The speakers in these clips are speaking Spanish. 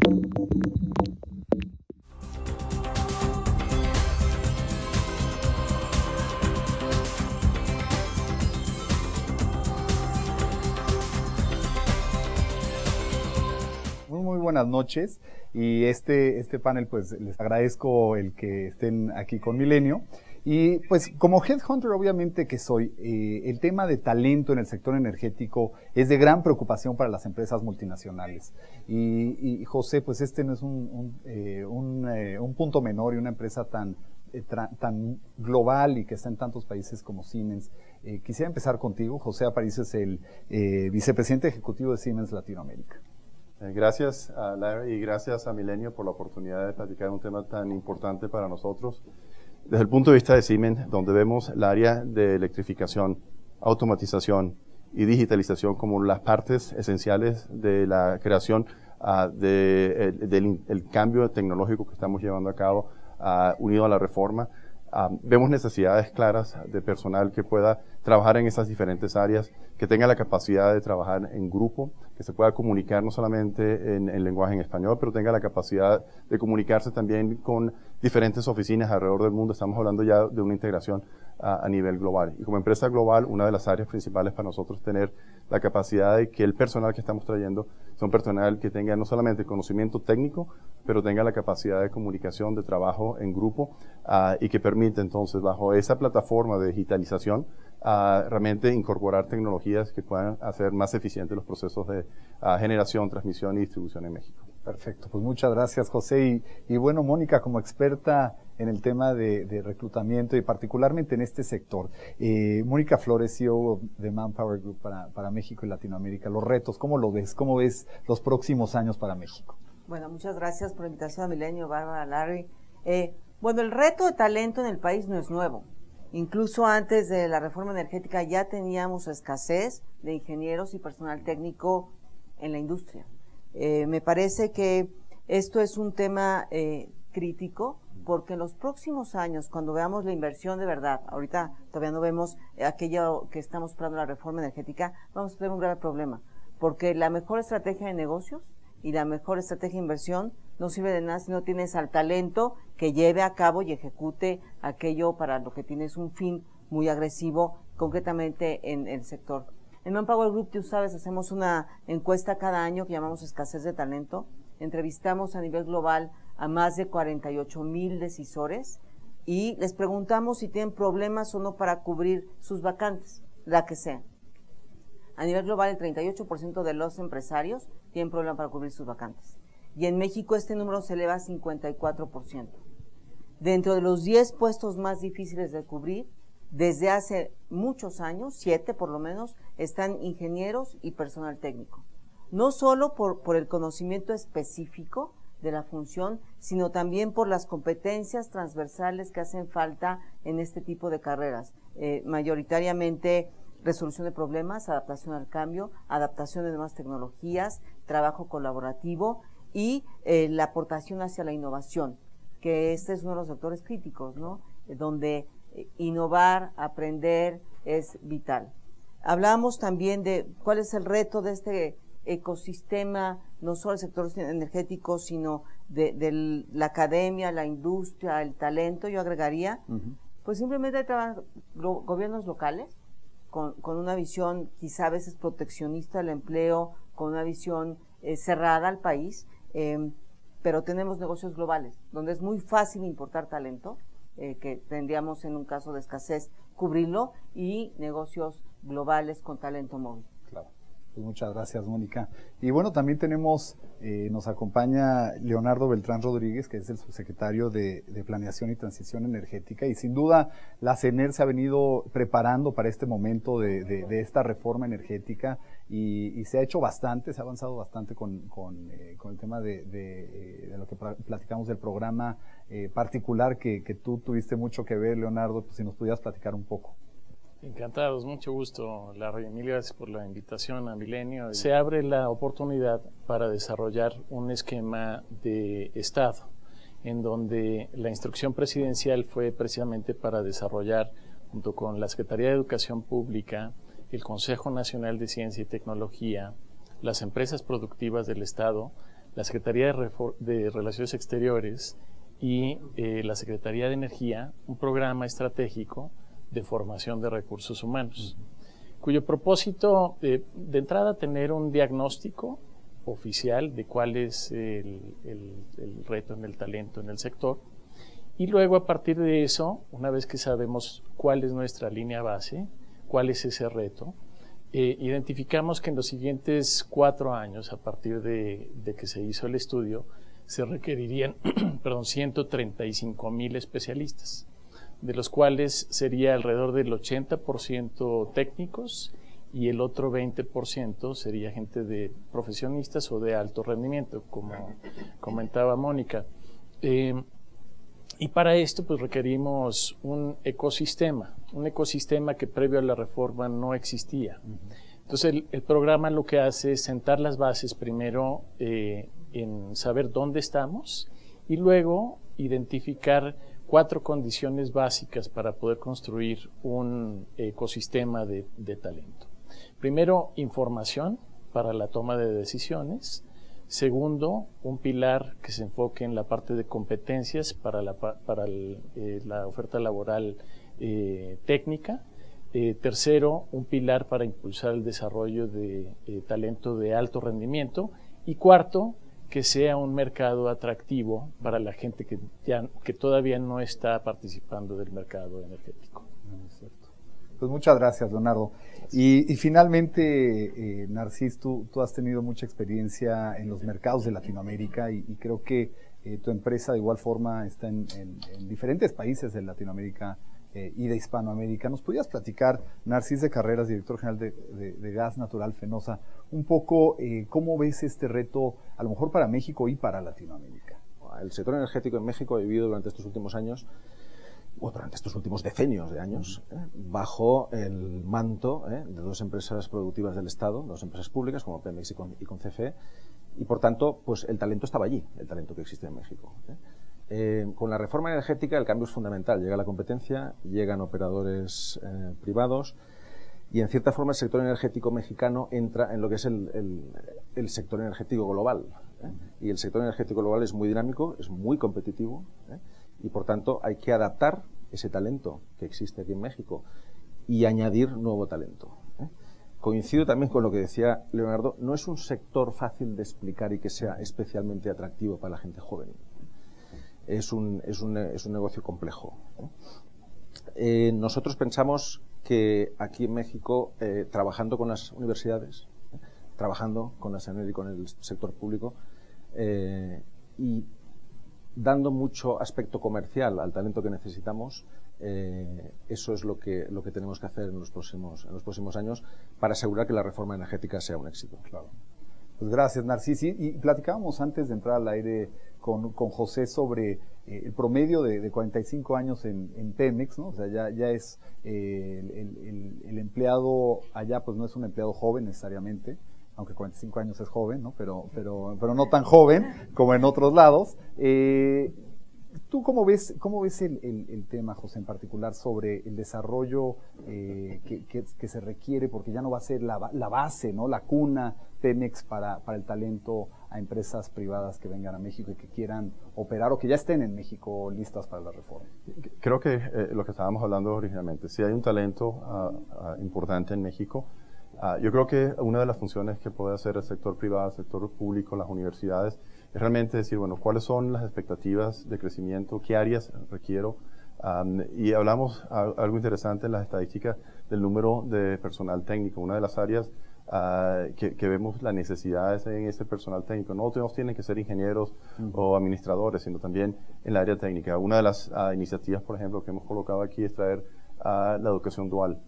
Muy buenas noches, y este panel, pues les agradezco el que estén aquí con Milenio. Y pues como Headhunter obviamente que soy, el tema de talento en el sector energético es de gran preocupación para las empresas multinacionales. Y José, pues este no es un punto menor, y una empresa tan global y que está en tantos países como Siemens. Quisiera empezar contigo. José Aparicio es el vicepresidente ejecutivo de Siemens Latinoamérica. Gracias a Larry y gracias a Milenio por la oportunidad de platicar un tema tan importante para nosotros. Desde el punto de vista de Siemens, donde vemos el área de electrificación, automatización y digitalización como las partes esenciales de la creación del cambio tecnológico que estamos llevando a cabo, unido a la reforma, vemos necesidades claras de personal que pueda trabajar en esas diferentes áreas, que tenga la capacidad de trabajar en grupo, que se pueda comunicar no solamente en lenguaje en español, pero tenga la capacidad de comunicarse también con diferentes oficinas alrededor del mundo. Estamos hablando ya de una integración a nivel global. Y como empresa global, una de las áreas principales para nosotros es tener la capacidad de que el personal que estamos trayendo son personal que tenga no solamente conocimiento técnico, pero tenga la capacidad de comunicación, de trabajo en grupo, y que permite entonces, bajo esa plataforma de digitalización, realmente incorporar tecnologías que puedan hacer más eficientes los procesos de generación, transmisión y distribución en México. Perfecto, pues muchas gracias, José. Y bueno, Mónica, como experta en el tema de reclutamiento y particularmente en este sector, Mónica Flores, CEO de Manpower Group para México y Latinoamérica, los retos, ¿cómo lo ves? ¿Cómo ves los próximos años para México? Bueno, muchas gracias por la invitación a Milenio, Bárbara, Larry. Bueno, el reto de talento en el país no es nuevo. Incluso antes de la reforma energética ya teníamos escasez de ingenieros y personal técnico en la industria. Me parece que esto es un tema crítico, porque en los próximos años, cuando veamos la inversión de verdad, ahorita todavía no vemos aquello que estamos esperando la reforma energética, vamos a tener un grave problema, porque la mejor estrategia de negocios y la mejor estrategia de inversión no sirve de nada si no tienes al talento que lleve a cabo y ejecute aquello para lo que tienes un fin muy agresivo, concretamente en el sector. En Manpower Group, tú sabes, hacemos una encuesta cada año que llamamos escasez de talento. Entrevistamos a nivel global a más de 48,000 decisores y les preguntamos si tienen problemas o no para cubrir sus vacantes, la que sea. A nivel global, el 38% de los empresarios tienen problemas para cubrir sus vacantes. Y en México este número se eleva a 54%. Dentro de los 10 puestos más difíciles de cubrir, desde hace muchos años, 7 por lo menos, están ingenieros y personal técnico. No solo por el conocimiento específico de la función, sino también por las competencias transversales que hacen falta en este tipo de carreras. Mayoritariamente resolución de problemas, adaptación al cambio, adaptación de nuevas tecnologías, trabajo colaborativo y la aportación hacia la innovación, que este es uno de los sectores críticos, ¿no? Donde innovar, aprender es vital. Hablábamos también de cuál es el reto de este ecosistema, no solo el sector energético, sino de la academia, la industria, el talento. Yo agregaría, pues simplemente gobiernos locales con una visión quizá a veces proteccionista del empleo, con una visión cerrada al país, pero tenemos negocios globales, donde es muy fácil importar talento, que tendríamos en un caso de escasez cubrirlo, y negocios globales con talento móvil. Claro. Pues muchas gracias, Mónica. Y bueno, también tenemos, nos acompaña Leonardo Beltrán Rodríguez, que es el subsecretario de Planeación y Transición Energética, y sin duda la CENER se ha venido preparando para este momento de esta reforma energética, y se ha hecho bastante, se ha avanzado bastante con el tema de lo que platicamos del programa particular que tú tuviste mucho que ver, Leonardo. Pues si nos pudieras platicar un poco. Encantados, mucho gusto, Larry. Mil gracias por la invitación a Milenio. Se abre la oportunidad para desarrollar un esquema de Estado, en donde la instrucción presidencial fue precisamente para desarrollar, junto con la Secretaría de Educación Pública, el Consejo Nacional de Ciencia y Tecnología, las empresas productivas del Estado, la Secretaría de Relaciones Exteriores y la Secretaría de Energía un programa estratégico de formación de recursos humanos, cuyo propósito, de entrada, tener un diagnóstico oficial de cuál es el reto en el talento en el sector, y luego, a partir de eso, una vez que sabemos cuál es nuestra línea base, cuál es ese reto, identificamos que en los siguientes 4 años, a partir de que se hizo el estudio, se requerirían 135,000 especialistas, de los cuales sería alrededor del 80% técnicos y el otro 20% sería gente de profesionistas o de alto rendimiento, como comentaba Mónica. Y para esto pues requerimos un ecosistema que previo a la reforma no existía. Entonces el programa lo que hace es sentar las bases primero en saber dónde estamos y luego identificar 4 condiciones básicas para poder construir un ecosistema de talento. Primero, información para la toma de decisiones. Segundo, un pilar que se enfoque en la parte de competencias para la oferta laboral técnica. Tercero, un pilar para impulsar el desarrollo de talento de alto rendimiento. Y cuarto, que sea un mercado atractivo para la gente que todavía no está participando del mercado energético. Pues muchas gracias, Leonardo. Y finalmente, Narcís, tú has tenido mucha experiencia en los mercados de Latinoamérica y creo que tu empresa de igual forma está en diferentes países de Latinoamérica y de Hispanoamérica. ¿Nos podrías platicar, Narcís de Carreras, director general de Gas Natural Fenosa, un poco cómo ves este reto, a lo mejor para México y para Latinoamérica? El sector energético en México ha vivido durante estos últimos años, o durante estos últimos decenios de años, bajo el manto de 2 empresas productivas del Estado, 2 empresas públicas como Pemex y con CFE, y por tanto, pues el talento estaba allí, el talento que existe en México. Con la reforma energética el cambio es fundamental, llega la competencia, llegan operadores privados, y en cierta forma el sector energético mexicano entra en lo que es el sector energético global. Y el sector energético global es muy dinámico, es muy competitivo, y por tanto hay que adaptar ese talento que existe aquí en México y añadir nuevo talento. Coincido también con lo que decía Leonardo, no es un sector fácil de explicar y que sea especialmente atractivo para la gente joven. Es un negocio complejo. Nosotros pensamos que aquí en México, trabajando con las universidades, trabajando con la SENER y con el sector público, y dando mucho aspecto comercial al talento que necesitamos, eso es lo que tenemos que hacer en los próximos años para asegurar que la reforma energética sea un éxito. Claro. Pues gracias, Narcís. Y platicábamos antes de entrar al aire con José sobre el promedio de 45 años en Pemex, ¿no? O sea, ya es el empleado allá, pues no es un empleado joven necesariamente, aunque 45 años es joven, ¿no? Pero no tan joven como en otros lados. ¿Tú cómo ves el tema, José, en particular, sobre el desarrollo que se requiere, porque ya no va a ser la base, ¿no? La cuna Pemex para el talento a empresas privadas que vengan a México y que quieran operar o que ya estén en México listas para la reforma? Creo que lo que estábamos hablando originalmente, si hay un talento importante en México, yo creo que una de las funciones que puede hacer el sector privado, el sector público, las universidades, es realmente decir, bueno, ¿cuáles son las expectativas de crecimiento? ¿Qué áreas requiero? Y hablamos algo interesante en las estadísticas del número de personal técnico. Una de las áreas que vemos las necesidades en este personal técnico. No todos tienen que ser ingenieros o administradores, sino también en la área técnica. Una de las iniciativas, por ejemplo, que hemos colocado aquí es traer la educación dual,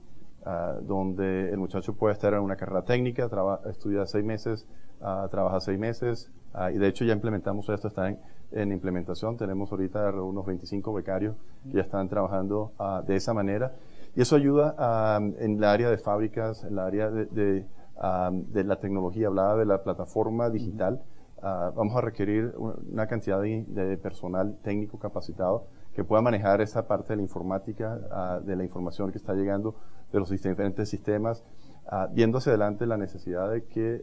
donde el muchacho puede estar en una carrera técnica, estudia 6 meses, trabaja 6 meses, y de hecho ya implementamos esto, está en implementación. Tenemos ahorita unos 25 becarios que ya están trabajando de esa manera, y eso ayuda en el área de fábricas, en el área de la tecnología. Hablaba de la plataforma digital. Vamos a requerir una cantidad de personal técnico capacitado que pueda manejar esa parte de la informática, de la información que está llegando de los diferentes sistemas, viendo hacia adelante la necesidad de que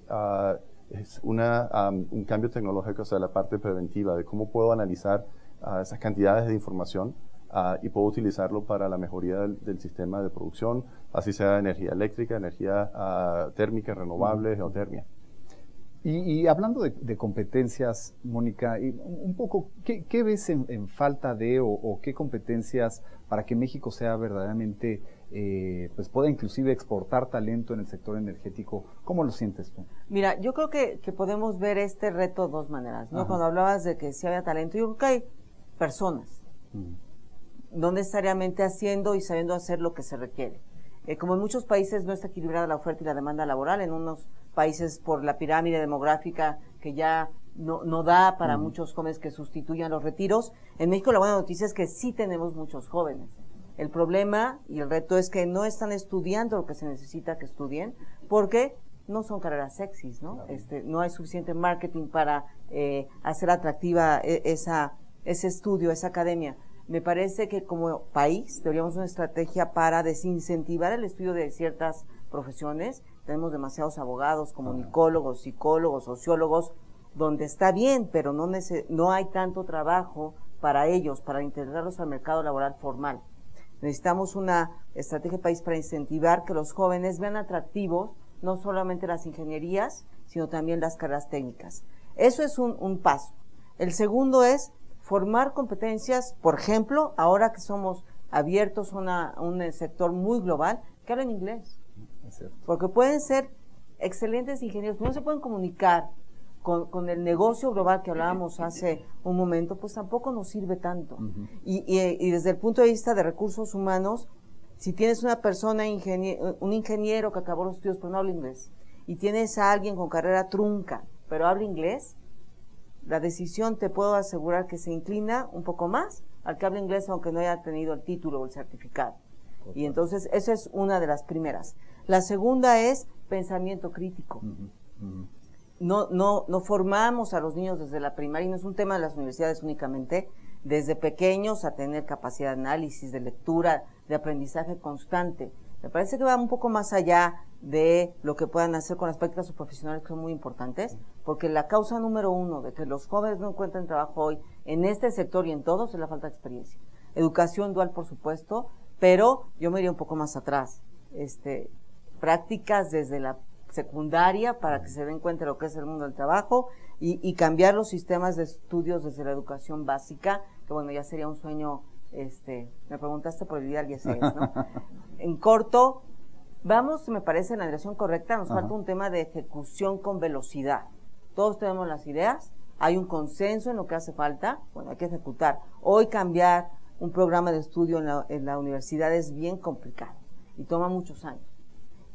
es un cambio tecnológico, o sea, la parte preventiva de cómo puedo analizar esas cantidades de información y puedo utilizarlo para la mejoría del sistema de producción, así sea energía eléctrica, energía térmica, renovable, geotermia. Y hablando de competencias, Mónica, un poco, ¿qué ves en falta de o qué competencias para que México sea verdaderamente, pues pueda inclusive exportar talento en el sector energético? ¿Cómo lo sientes tú? Mira, yo creo que podemos ver este reto de dos maneras, ¿no? Ajá. Cuando hablabas de que sí había talento, yo creo que hay personas, no necesariamente haciendo y sabiendo hacer lo que se requiere. Como en muchos países no está equilibrada la oferta y la demanda laboral, en unos países por la pirámide demográfica que ya no da para muchos jóvenes que sustituyan los retiros. En México la buena noticia es que sí tenemos muchos jóvenes. El problema y el reto es que no están estudiando lo que se necesita que estudien porque no son carreras sexys, ¿no? Claro. No hay suficiente marketing para hacer atractiva ese estudio, esa academia. Me parece que como país deberíamos una estrategia para desincentivar el estudio de ciertas profesiones. Tenemos demasiados abogados, comunicólogos, psicólogos, sociólogos, donde está bien, pero no hay tanto trabajo para ellos, para integrarlos al mercado laboral formal. Necesitamos una estrategia de país para incentivar que los jóvenes vean atractivos no solamente las ingenierías, sino también las carreras técnicas. Eso es un paso. El segundo es formar competencias, por ejemplo, ahora que somos abiertos a un sector muy global, que hablen inglés. Porque pueden ser excelentes ingenieros, no se pueden comunicar con el negocio global que hablábamos hace un momento, pues tampoco nos sirve tanto. Y desde el punto de vista de recursos humanos, si tienes una persona, un ingeniero que acabó los estudios pero no habla inglés, y tienes a alguien con carrera trunca, pero habla inglés, la decisión te puedo asegurar que se inclina un poco más al que habla inglés aunque no haya tenido el título o el certificado. Y entonces esa es una de las primeras. La segunda es pensamiento crítico. No formamos a los niños desde la primaria, y no es un tema de las universidades únicamente, desde pequeños a tener capacidad de análisis, de lectura, de aprendizaje constante. Me parece que va un poco más allá de lo que puedan hacer con las prácticas profesionales, que son muy importantes, porque la causa número uno de que los jóvenes no encuentren trabajo hoy en este sector y en todos es la falta de experiencia. Educación dual, por supuesto, pero yo me iría un poco más atrás. Prácticas desde la secundaria para que se den cuenta de lo que es el mundo del trabajo y cambiar los sistemas de estudios desde la educación básica, que bueno, ya sería un sueño, me preguntaste por el ideal y ese es, ¿no? En corto, vamos, me parece, en la dirección correcta, nos falta un tema de ejecución con velocidad. Todos tenemos las ideas, hay un consenso en lo que hace falta, bueno, hay que ejecutar. Hoy cambiar un programa de estudio en la universidad es bien complicado y toma muchos años.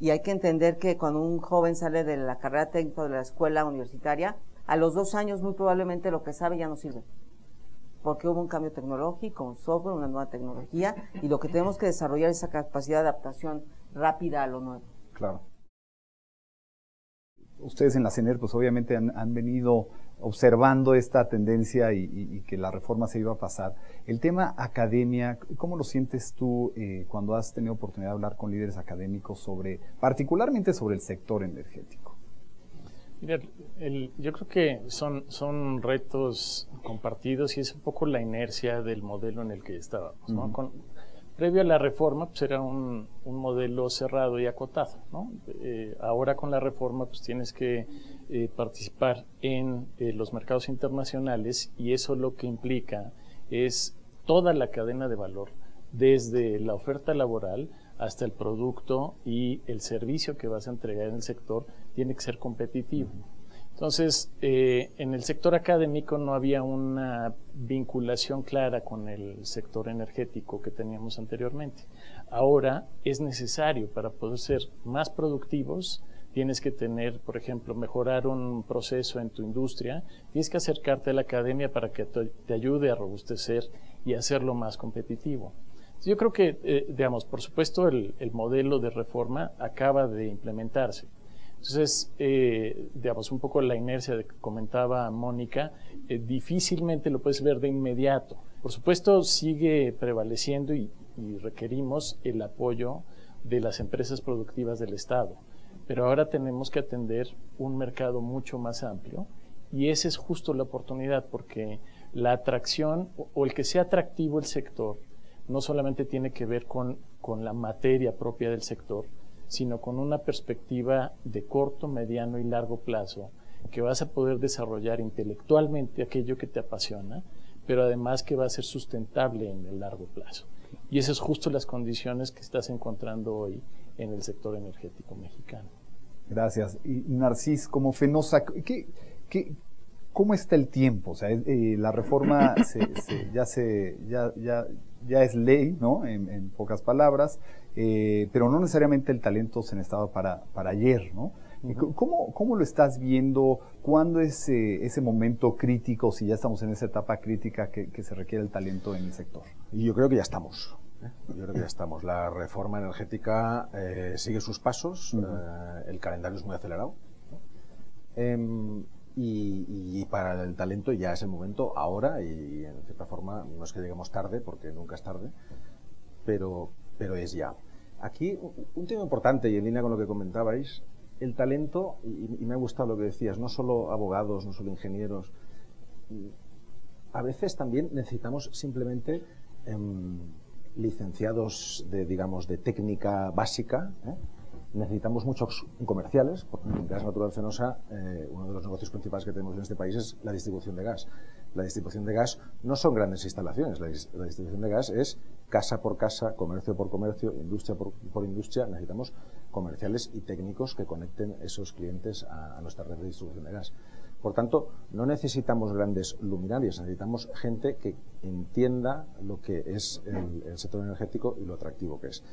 Y hay que entender que cuando un joven sale de la carrera técnica o de la escuela universitaria, a los 2 años muy probablemente lo que sabe ya no sirve. Porque hubo un cambio tecnológico, un software, una nueva tecnología, y lo que tenemos que desarrollar es esa capacidad de adaptación rápida a lo nuevo. Claro. Ustedes en la CENER, pues obviamente han venido observando esta tendencia y que la reforma se iba a pasar. El tema academia, ¿cómo lo sientes tú cuando has tenido oportunidad de hablar con líderes académicos particularmente sobre el sector energético? Mira, yo creo que son retos compartidos y es un poco la inercia del modelo en el que estábamos, ¿no? Previo a la reforma, pues era un modelo cerrado y acotado, ¿no? Ahora con la reforma, pues tienes que participar en los mercados internacionales y eso lo que implica es toda la cadena de valor, desde la oferta laboral hasta el producto y el servicio que vas a entregar en el sector, tiene que ser competitivo. Entonces, en el sector académico no había una vinculación clara con el sector energético que teníamos anteriormente. Ahora es necesario, para poder ser más productivos, tienes que tener, por ejemplo, mejorar un proceso en tu industria, tienes que acercarte a la academia para que te ayude a robustecer y hacerlo más competitivo. Yo creo que, digamos, por supuesto, el modelo de reforma acaba de implementarse. Entonces, digamos, un poco la inercia de que comentaba Mónica, difícilmente lo puedes ver de inmediato. Por supuesto, sigue prevaleciendo y requerimos el apoyo de las empresas productivas del Estado. pero ahora tenemos que atender un mercado mucho más amplio y esa es justo la oportunidad, porque la atracción o el que sea atractivo el sector no solamente tiene que ver con la materia propia del sector, sino con una perspectiva de corto, mediano y largo plazo, que vas a poder desarrollar intelectualmente aquello que te apasiona, pero además que va a ser sustentable en el largo plazo. Y esas son justo las condiciones que estás encontrando hoy en el sector energético mexicano. Gracias. Y Narcís, como Fenosa, ¿cómo está el tiempo? O sea, la reforma ya es ley, ¿no? En pocas palabras, pero no necesariamente el talento se necesitaba para ayer, ¿no? ¿Cómo lo estás viendo? ¿Cuándo es ese momento crítico, si ya estamos en esa etapa crítica que se requiere el talento en el sector? Y yo creo que ya estamos. Yo creo que ya estamos. La reforma energética sigue sus pasos, el calendario es muy acelerado. Y para el talento ya es el momento ahora, y en cierta forma no es que lleguemos tarde, porque nunca es tarde, pero es ya. Aquí un tema importante, y en línea con lo que comentabais, el talento, y me ha gustado lo que decías, no solo abogados, no solo ingenieros, a veces también necesitamos simplemente licenciados de técnica básica, necesitamos muchos comerciales, porque en Gas Natural Fenosa uno de los negocios principales que tenemos en este país es la distribución de gas. La distribución de gas no son grandes instalaciones, la distribución de gas es casa por casa, comercio por comercio, industria por industria. Necesitamos comerciales y técnicos que conecten esos clientes a nuestra red de distribución de gas. Por tanto, no necesitamos grandes luminarias, necesitamos gente que entienda lo que es el sector energético y lo atractivo que es.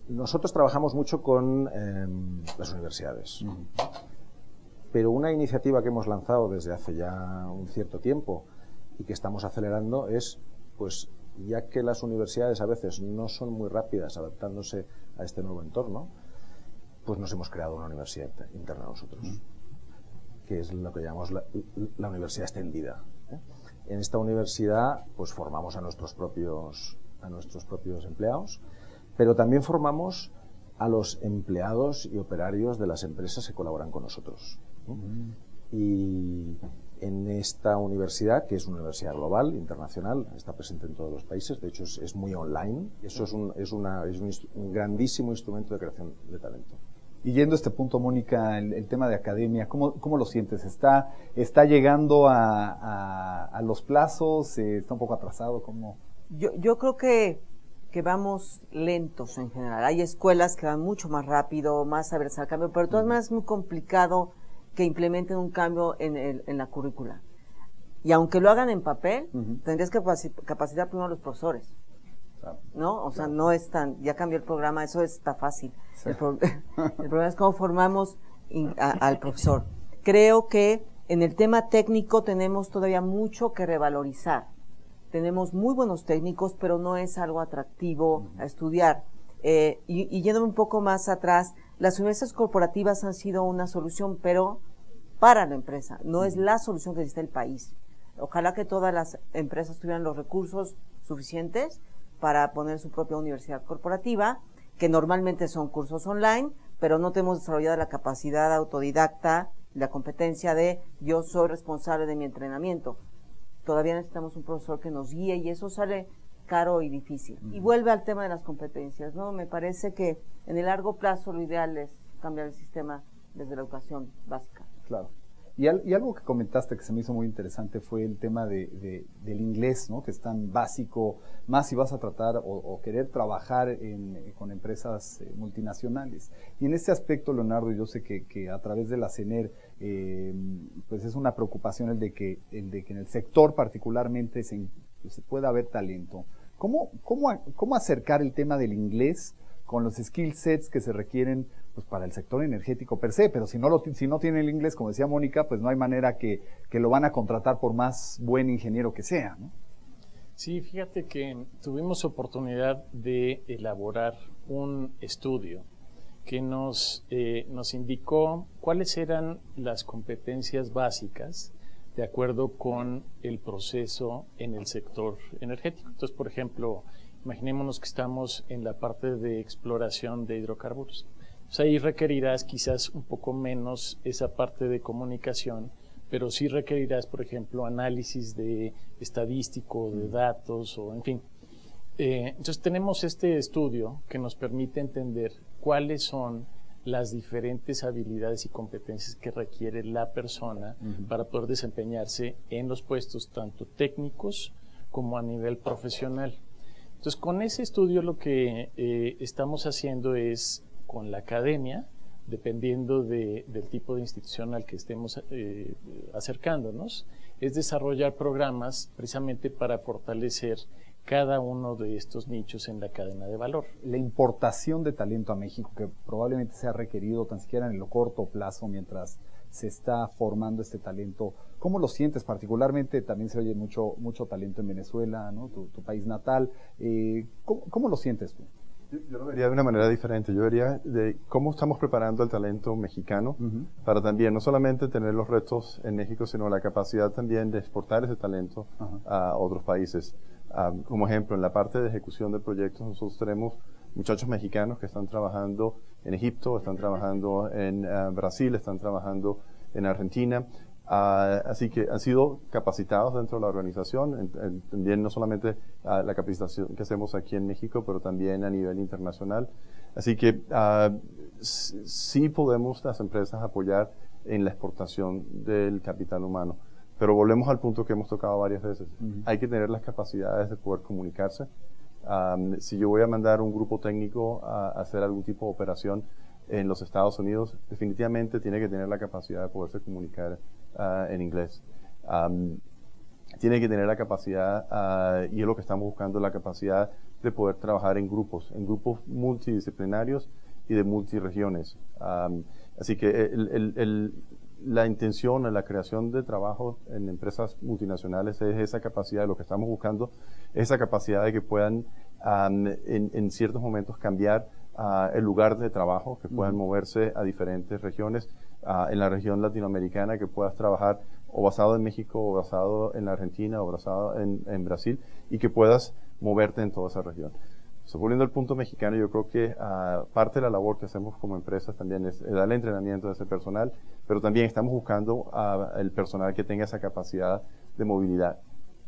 Nosotros trabajamos mucho con las universidades, pero una iniciativa que hemos lanzado desde hace ya un cierto tiempo y que estamos acelerando es, pues, ya que las universidades a veces no son muy rápidas adaptándose a este nuevo entorno, pues nos hemos creado una universidad interna nosotros, que es lo que llamamos la universidad extendida. En esta universidad, pues, formamos a nuestros propios empleados, pero también formamos a los empleados y operarios de las empresas que colaboran con nosotros. Y en esta universidad, que es una universidad global, internacional, está presente en todos los países, de hecho es muy online, eso es un grandísimo instrumento de creación de talento. Y yendo a este punto, Mónica, el tema de academia, ¿cómo lo sientes? ¿Está llegando a los plazos? ¿Está un poco atrasado? ¿Cómo? Yo creo que vamos lentos en general. Hay escuelas que van mucho más rápido, más abiertas al cambio, pero de todas maneras es muy complicado que implementen un cambio en la currícula. Y aunque lo hagan en papel, tendrías que capacitar primero a los profesores, ¿no? O sea, no es tan, ya cambió el programa, eso está fácil. Sí. El problema es cómo formamos al profesor. Creo que en el tema técnico tenemos todavía mucho que revalorizar. Tenemos muy buenos técnicos, pero no es algo atractivo a estudiar. Y yéndome un poco más atrás, las universidades corporativas han sido una solución, pero para la empresa, no es la solución que necesita el país. Ojalá que todas las empresas tuvieran los recursos suficientes para poner su propia universidad corporativa, que normalmente son cursos online, pero no tenemos desarrollada la capacidad autodidacta, la competencia de yo soy responsable de mi entrenamiento. Todavía necesitamos un profesor que nos guíe y eso sale caro y difícil. Y vuelve al tema de las competencias, ¿no? Me parece que en el largo plazo lo ideal es cambiar el sistema desde la educación básica. Claro. Y algo que comentaste que se me hizo muy interesante fue el tema del inglés, ¿no? Que es tan básico, más si vas a tratar o querer trabajar con empresas multinacionales. Y en este aspecto, Leonardo, yo sé que a través de la CENER, pues es una preocupación el de que en el sector particularmente se pueda haber talento. ¿Cómo acercar el tema del inglés con los skill sets que se requieren, pues, para el sector energético per se? Pero si no tiene el inglés, como decía Mónica, pues no hay manera que lo van a contratar por más buen ingeniero que sea, ¿no? Sí, fíjate que tuvimos oportunidad de elaborar un estudio que nos indicó cuáles eran las competencias básicas de acuerdo con el proceso en el sector energético. Entonces, por ejemplo, imaginémonos que estamos en la parte de exploración de hidrocarburos. O sea, ahí requerirás quizás un poco menos esa parte de comunicación, pero sí requerirás, por ejemplo, análisis de estadístico, de datos, o en fin. Entonces tenemos este estudio que nos permite entender cuáles son las diferentes habilidades y competencias que requiere la persona para poder desempeñarse en los puestos tanto técnicos como a nivel profesional. Entonces, con ese estudio lo que estamos haciendo es, con la academia, dependiendo del tipo de institución al que estemos acercándonos, es desarrollar programas precisamente para fortalecer cada uno de estos nichos en la cadena de valor. La importación de talento a México, que probablemente sea requerido tan siquiera en el corto plazo mientras se está formando este talento, ¿cómo lo sientes? Particularmente también se oye mucho talento en Venezuela, ¿no? Tu país natal. ¿Cómo lo sientes tú? Yo lo vería de una manera diferente. Yo vería de cómo estamos preparando al talento mexicano para también no solamente tener los retos en México, sino la capacidad también de exportar ese talento a otros países. Como ejemplo, en la parte de ejecución de proyectos, nosotros tenemos muchachos mexicanos que están trabajando en Egipto, están trabajando en Brasil, están trabajando en Argentina. Así que han sido capacitados dentro de la organización, también no solamente la capacitación que hacemos aquí en México, pero también a nivel internacional. Así que sí podemos las empresas apoyar en la exportación del capital humano. Pero volvemos al punto que hemos tocado varias veces. Hay que tener las capacidades de poder comunicarse. Si yo voy a mandar un grupo técnico a hacer algún tipo de operación en los Estados Unidos, definitivamente tiene que tener la capacidad de poderse comunicar en inglés. Tiene que tener la capacidad, y es lo que estamos buscando, la capacidad de poder trabajar en grupos multidisciplinarios y de multiregiones. Así que la intención de la creación de trabajo en empresas multinacionales es esa capacidad, de lo que estamos buscando, esa capacidad de que puedan en ciertos momentos cambiar el lugar de trabajo, que puedan moverse a diferentes regiones, en la región latinoamericana, que puedas trabajar o basado en México, o basado en la Argentina, o basado en Brasil, y que puedas moverte en toda esa región. Volviendo al punto mexicano, yo creo que parte de la labor que hacemos como empresas también es darle entrenamiento a ese personal, pero también estamos buscando el personal que tenga esa capacidad de movilidad,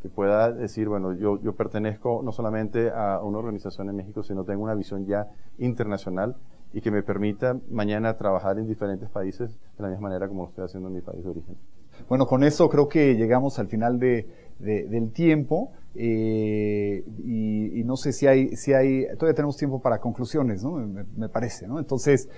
que pueda decir, bueno, yo pertenezco no solamente a una organización en México, sino tengo una visión ya internacional y que me permita mañana trabajar en diferentes países de la misma manera como lo estoy haciendo en mi país de origen. Bueno, con eso creo que llegamos al final del tiempo. Y no sé si hay, todavía tenemos tiempo para conclusiones, ¿no? Me parece, ¿no? Entonces,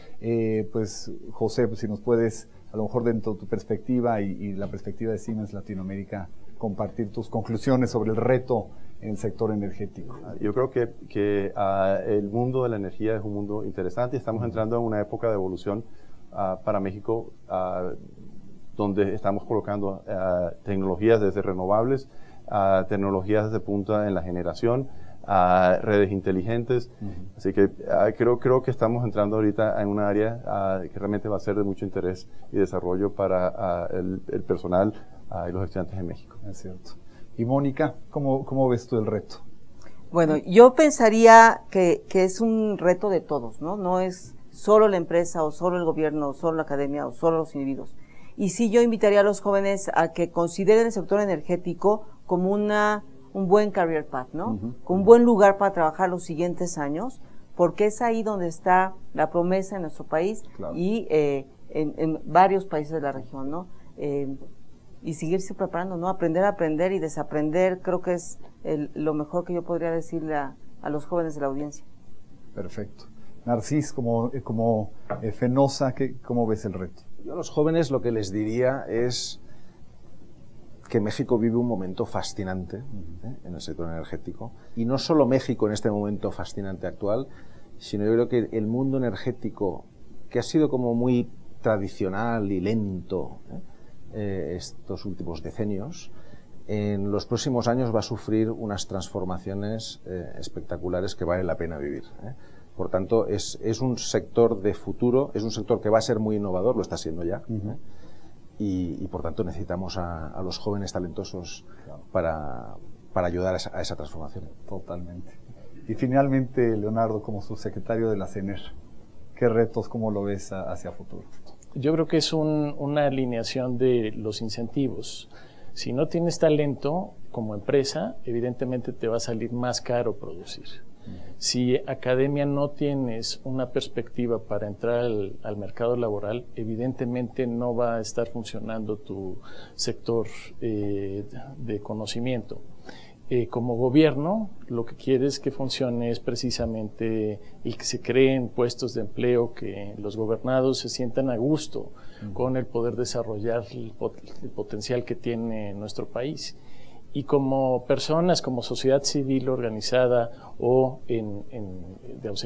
pues, José, pues, si nos puedes, a lo mejor dentro de tu perspectiva y la perspectiva de Siemens Latinoamérica, compartir tus conclusiones sobre el reto en el sector energético. Yo creo que el mundo de la energía es un mundo interesante y estamos entrando en una época de evolución para México, donde estamos colocando tecnologías desde renovables, tecnologías de punta en la generación, redes inteligentes. Así que creo que estamos entrando ahorita en una área que realmente va a ser de mucho interés y desarrollo para el personal y los estudiantes en México. Es cierto. Y Mónica, ¿cómo ves tú el reto? Bueno, yo pensaría que es un reto de todos, ¿no? No es solo la empresa o solo el gobierno o solo la academia o solo los individuos. Y sí, yo invitaría a los jóvenes a que consideren el sector energético como un buen career path, ¿no? Como un buen lugar para trabajar los siguientes años, porque es ahí donde está la promesa en nuestro país y en varios países de la región, ¿no? Y seguirse preparando, ¿no? Aprender a aprender y desaprender, creo que es lo mejor que yo podría decirle a los jóvenes de la audiencia. Perfecto. Narcís, como Fenosa, ¿cómo ves el reto? Yo a los jóvenes lo que les diría es que México vive un momento fascinante en el sector energético. Y no solo México en este momento fascinante actual, sino yo creo que el mundo energético, que ha sido como muy tradicional y lento estos últimos decenios, en los próximos años va a sufrir unas transformaciones espectaculares que vale la pena vivir. Por tanto, es un sector de futuro, es un sector que va a ser muy innovador, lo está siendo ya, y por tanto necesitamos a los jóvenes talentosos para ayudar a esa transformación. Totalmente. Y finalmente, Leonardo, como subsecretario de la CENER. qué retos, cómo lo ves hacia futuro. Yo creo que es una alineación de los incentivos. Si no tienes talento como empresa, evidentemente te va a salir más caro producir. Si academia no tienes una perspectiva para entrar al mercado laboral, evidentemente no va a estar funcionando tu sector de conocimiento. Como gobierno, lo que quieres que funcione es precisamente el que se creen puestos de empleo, que los gobernados se sientan a gusto con el poder desarrollar el potencial que tiene nuestro país. Y como personas, como sociedad civil organizada o en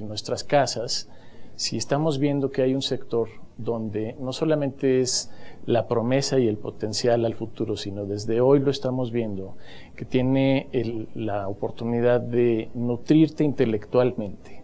nuestras casas, si estamos viendo que hay un sector donde no solamente es la promesa y el potencial al futuro, sino desde hoy lo estamos viendo, que tiene la oportunidad de nutrirte intelectualmente,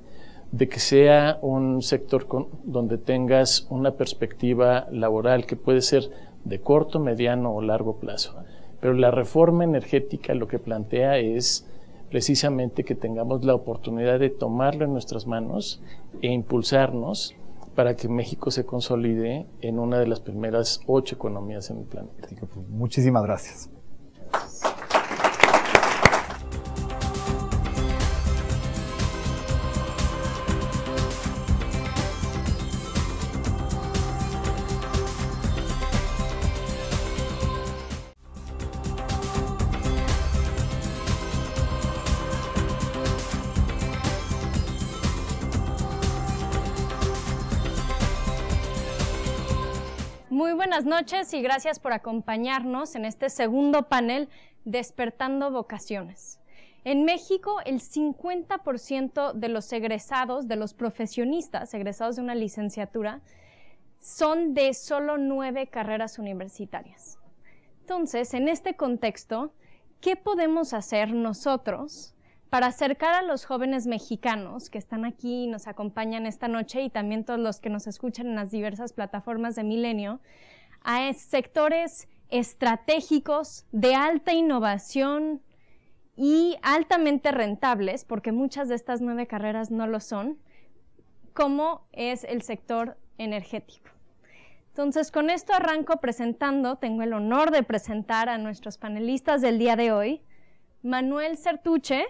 de que sea un sector donde tengas una perspectiva laboral que puede ser de corto, mediano o largo plazo. Pero la reforma energética lo que plantea es precisamente que tengamos la oportunidad de tomarlo en nuestras manos e impulsarnos para que México se consolide en una de las primeras 8 economías en el planeta. Muchísimas gracias. Muy buenas noches y gracias por acompañarnos en este segundo panel Despertando Vocaciones. En México, el 50% de los egresados, de los profesionistas egresados de una licenciatura, son de solo 9 carreras universitarias. Entonces, en este contexto, ¿qué podemos hacer nosotros para acercar a los jóvenes mexicanos que están aquí y nos acompañan esta noche y también todos los que nos escuchan en las diversas plataformas de Milenio a sectores estratégicos de alta innovación y altamente rentables, porque muchas de estas 9 carreras no lo son, como es el sector energético? Entonces, con esto arranco presentando, tengo el honor de presentar a nuestros panelistas del día de hoy. Manuel Sertuche,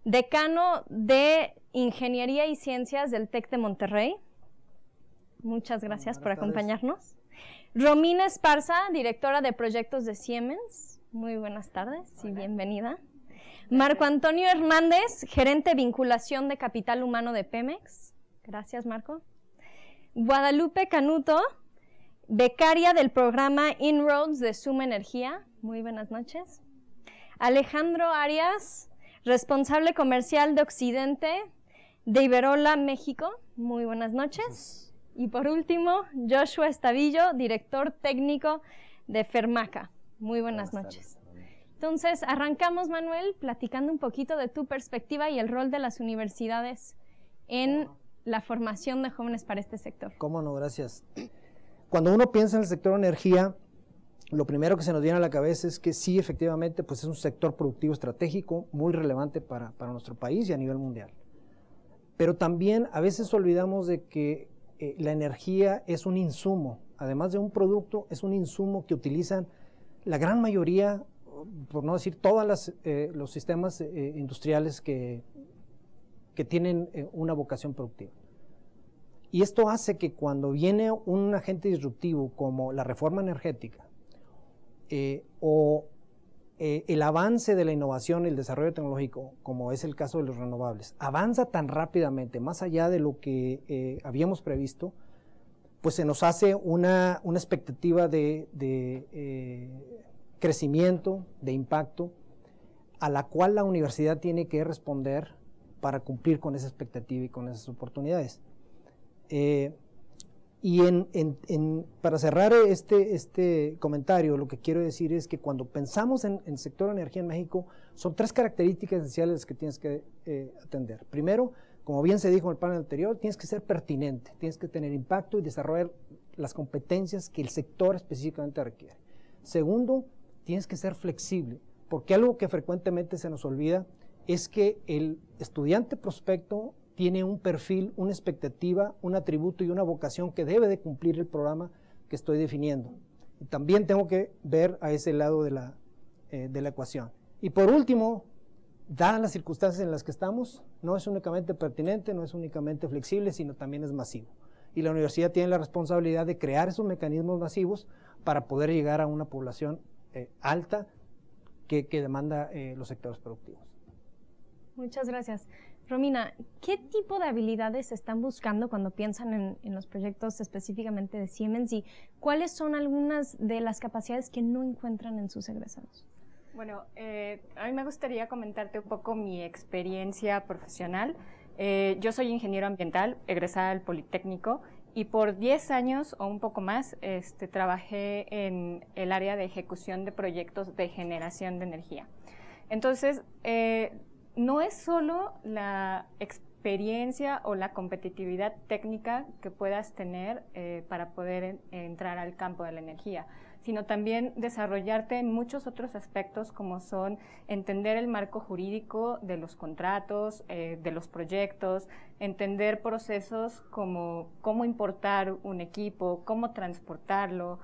decano de Ingeniería y Ciencias del TEC de Monterrey. Muchas gracias por acompañarnos. Romina Esparza, directora de proyectos de Siemens. Muy buenas tardes y bienvenida. Marco Antonio Hernández, gerente de vinculación de capital humano de Pemex. Gracias, Marco. Guadalupe Canuto, becaria del programa Inroads de Suma Energía. Muy buenas noches. Alejandro Arias, responsable comercial de Occidente de Iberola, México. Muy buenas noches. Y por último, Joshua Estavillo, director técnico de Fermaca. Muy buenas noches. Entonces, arrancamos, Manuel, platicando un poquito de tu perspectiva y el rol de las universidades en la formación de jóvenes para este sector. Cómo no, gracias. Cuando uno piensa en el sector energía, lo primero que se nos viene a la cabeza es que sí, efectivamente, pues es un sector productivo estratégico muy relevante para nuestro país y a nivel mundial. Pero también a veces olvidamos de que la energía es un insumo, además de un producto, es un insumo que utilizan la gran mayoría, por no decir todos los sistemas industriales que tienen una vocación productiva. Y esto hace que cuando viene un agente disruptivo como la reforma energética o el avance de la innovación y el desarrollo tecnológico, como es el caso de los renovables, avanza tan rápidamente, más allá de lo que habíamos previsto, pues se nos hace una expectativa de crecimiento, de impacto, a la cual la universidad tiene que responder para cumplir con esa expectativa y con esas oportunidades. Y para cerrar este comentario, lo que quiero decir es que cuando pensamos en el sector de energía en México, son 3 características esenciales que tienes que atender. Primero, como bien se dijo en el panel anterior, tienes que ser pertinente, tienes que tener impacto y desarrollar las competencias que el sector específicamente requiere. Segundo, tienes que ser flexible, porque algo que frecuentemente se nos olvida es que el estudiante prospecto tiene un perfil, una expectativa, un atributo y una vocación que debe de cumplir el programa que estoy definiendo. Y también tengo que ver a ese lado de la ecuación. Y por último, dadas las circunstancias en las que estamos, no es únicamente pertinente, no es únicamente flexible, sino también es masivo. Y la universidad tiene la responsabilidad de crear esos mecanismos masivos para poder llegar a una población alta que demanda los sectores productivos. Muchas gracias. Romina, ¿qué tipo de habilidades se están buscando cuando piensan en los proyectos específicamente de Siemens y cuáles son algunas de las capacidades que no encuentran en sus egresados? Bueno, a mí me gustaría comentarte un poco mi experiencia profesional. Yo soy ingeniero ambiental, egresada del Politécnico, y por 10 años o un poco más trabajé en el área de ejecución de proyectos de generación de energía. Entonces, no es solo la experiencia o la competitividad técnica que puedas tener para poder entrar al campo de la energía, sino también desarrollarte en muchos otros aspectos como son entender el marco jurídico de los contratos, de los proyectos, entender procesos como cómo importar un equipo, cómo transportarlo,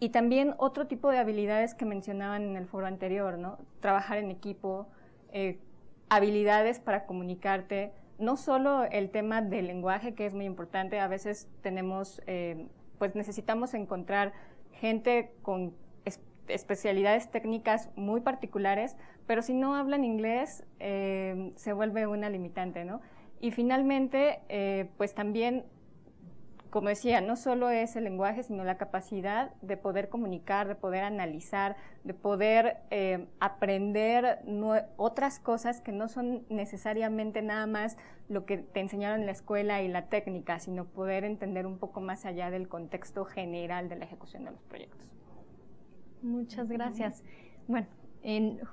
y también otro tipo de habilidades que mencionaban en el foro anterior, ¿no? Trabajar en equipo, habilidades para comunicarte, no solo el tema del lenguaje, que es muy importante, a veces tenemos, pues necesitamos encontrar gente con especialidades técnicas muy particulares, pero si no hablan inglés, se vuelve una limitante, ¿no? Y finalmente, pues también, como decía, no solo es el lenguaje, sino la capacidad de poder comunicar, de poder analizar, de poder aprender otras cosas que no son necesariamente nada más lo que te enseñaron en la escuela y la técnica, sino poder entender un poco más allá del contexto general de la ejecución de los proyectos. Muchas gracias. Bueno,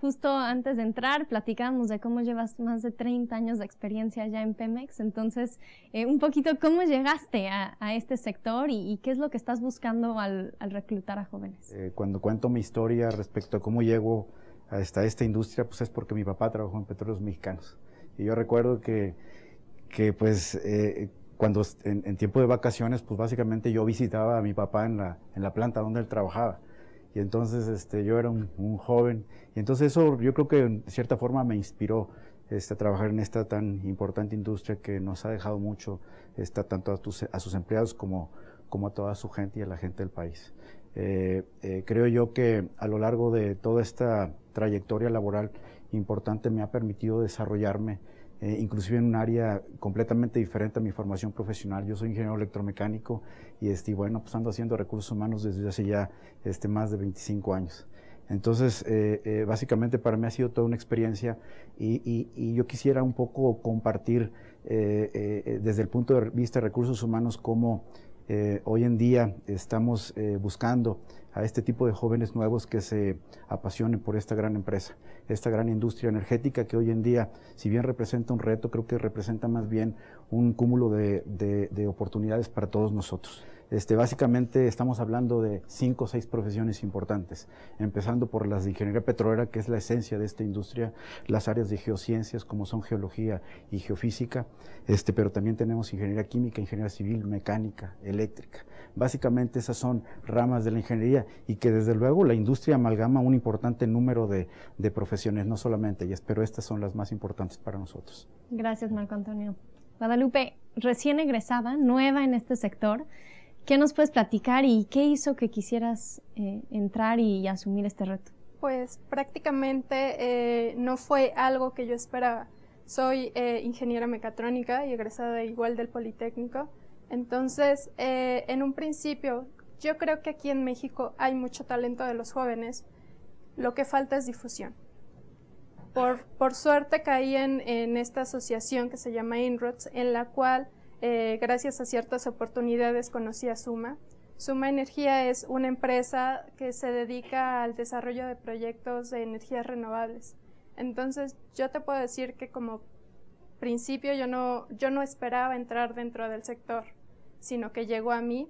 justo antes de entrar platicábamos de cómo llevas más de 30 años de experiencia ya en Pemex, entonces un poquito cómo llegaste a este sector y qué es lo que estás buscando al reclutar a jóvenes. Cuando cuento mi historia respecto a cómo llego hasta esta industria, pues es porque mi papá trabajó en Petróleos Mexicanos. Y yo recuerdo que pues cuando en tiempo de vacaciones, pues básicamente yo visitaba a mi papá en la planta donde él trabajaba. Y entonces yo era un joven, y entonces eso yo creo que en cierta forma me inspiró a trabajar en esta tan importante industria que nos ha dejado mucho, tanto a sus empleados como a toda su gente y a la gente del país. Creo yo que a lo largo de toda esta trayectoria laboral importante me ha permitido desarrollarme, inclusive en un área completamente diferente a mi formación profesional. Yo soy ingeniero electromecánico y bueno, pues ando haciendo recursos humanos desde hace ya más de 25 años. Entonces, básicamente para mí ha sido toda una experiencia y yo quisiera un poco compartir desde el punto de vista de recursos humanos cómo hoy en día estamos buscando a este tipo de jóvenes nuevos que se apasionen por esta gran empresa, esta gran industria energética que hoy en día, si bien representa un reto, creo que representa más bien un cúmulo de oportunidades para todos nosotros. Básicamente estamos hablando de 5 o 6 profesiones importantes, empezando por las de ingeniería petrolera, que es la esencia de esta industria, las áreas de geociencias como son geología y geofísica, pero también tenemos ingeniería química, ingeniería civil, mecánica, eléctrica. Básicamente esas son ramas de la ingeniería y que desde luego la industria amalgama un importante número de profesiones, no solamente ellas, pero estas son las más importantes para nosotros. Gracias, Marco Antonio. Guadalupe, recién egresada, nueva en este sector, ¿qué nos puedes platicar y qué hizo que quisieras entrar y asumir este reto? Pues prácticamente no fue algo que yo esperaba. Soy ingeniera mecatrónica y egresada igual del Politécnico. Entonces, en un principio, yo creo que aquí en México hay mucho talento de los jóvenes. Lo que falta es difusión. Por suerte caí en esta asociación que se llama INROTS, en la cual gracias a ciertas oportunidades conocí a Suma. Suma Energía es una empresa que se dedica al desarrollo de proyectos de energías renovables. Entonces, yo te puedo decir que como principio yo no esperaba entrar dentro del sector, sino que llegó a mí,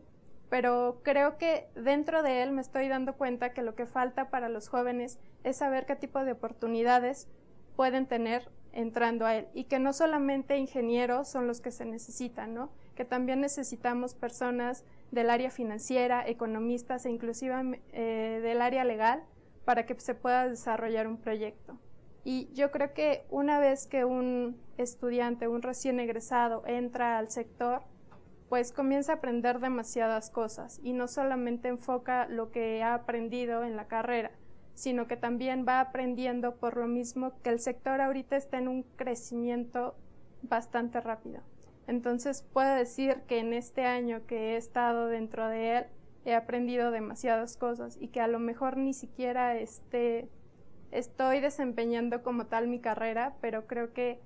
pero creo que dentro de él me estoy dando cuenta que lo que falta para los jóvenes es saber qué tipo de oportunidades pueden tener entrando a él, y que no solamente ingenieros son los que se necesitan, ¿no? Que también necesitamos personas del área financiera, economistas e inclusive del área legal para que se pueda desarrollar un proyecto. Y yo creo que una vez que un estudiante, un recién egresado entra al sector, pues comienza a aprender demasiadas cosas y no solamente enfoca lo que ha aprendido en la carrera, sino que también va aprendiendo por lo mismo que el sector ahorita está en un crecimiento bastante rápido. Entonces puedo decir que en este año que he estado dentro de él he aprendido demasiadas cosas y que a lo mejor ni siquiera estoy desempeñando como tal mi carrera, pero creo que